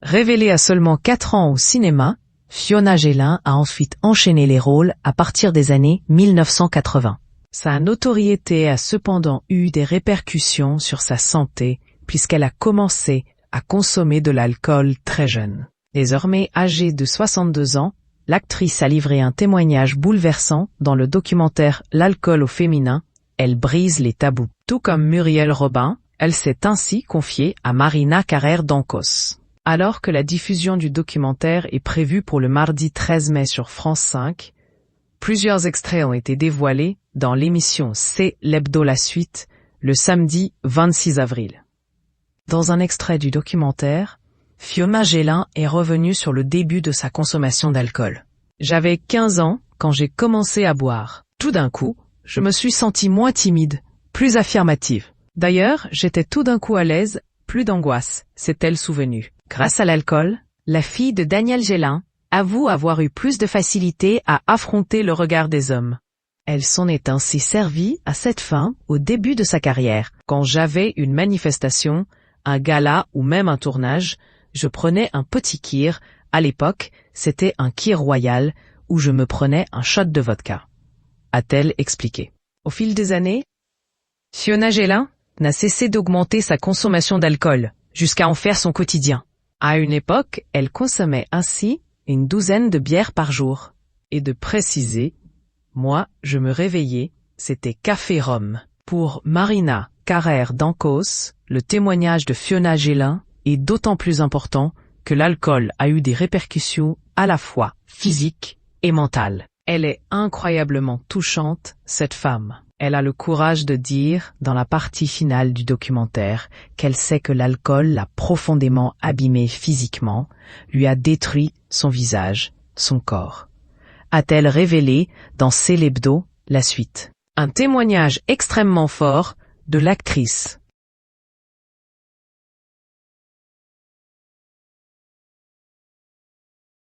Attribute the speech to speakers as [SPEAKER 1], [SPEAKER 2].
[SPEAKER 1] Révélée à seulement 4 ans au cinéma, Fiona Gellin a ensuite enchaîné les rôles à partir des années 1980. Sa notoriété a cependant eu des répercussions sur sa santé puisqu'elle a commencé à consommer de l'alcool très jeune. Désormais âgée de 62 ans, l'actrice a livré un témoignage bouleversant dans le documentaire L'alcool au féminin. Elle brise les tabous. Tout comme Muriel Robin, elle s'est ainsi confiée à Marina Carrère d'Ancos. Alors que la diffusion du documentaire est prévue pour le mardi 13 mai sur France 5, plusieurs extraits ont été dévoilés dans l'émission C'est l'hebdo la suite, le samedi 26 avril. Dans un extrait du documentaire, Fiona Gellin est revenue sur le début de sa consommation d'alcool. J'avais 15 ans quand j'ai commencé à boire. Tout d'un coup, je me suis sentie moins timide, plus affirmative. D'ailleurs, j'étais tout d'un coup à l'aise, plus d'angoisse, s'est-elle souvenue. Grâce à l'alcool, la fille de Daniel Gellin avoue avoir eu plus de facilité à affronter le regard des hommes. Elle s'en est ainsi servie à cette fin au début de sa carrière. Quand j'avais une manifestation, un gala ou même un tournage, je prenais un petit kir. À l'époque, c'était un kir royal où je me prenais un shot de vodka, a-t-elle expliqué. Au fil des années, Fiona Gellin n'a cessé d'augmenter sa consommation d'alcool, jusqu'à en faire son quotidien. À une époque, elle consommait ainsi une 12aine de bières par jour. Et de préciser, moi, je me réveillais, c'était café-rhum. Pour Marina Carrère d'Ancos, le témoignage de Fiona Gellin est d'autant plus important que l'alcool a eu des répercussions à la fois physiques et mentales. Elle est incroyablement touchante, cette femme. Elle a le courage de dire, dans la partie finale du documentaire, qu'elle sait que l'alcool l'a profondément abîmée physiquement, lui a détruit son visage, son corps. A-t-elle révélé dans C'est l'hebdo la suite. Un témoignage extrêmement fort de l'actrice.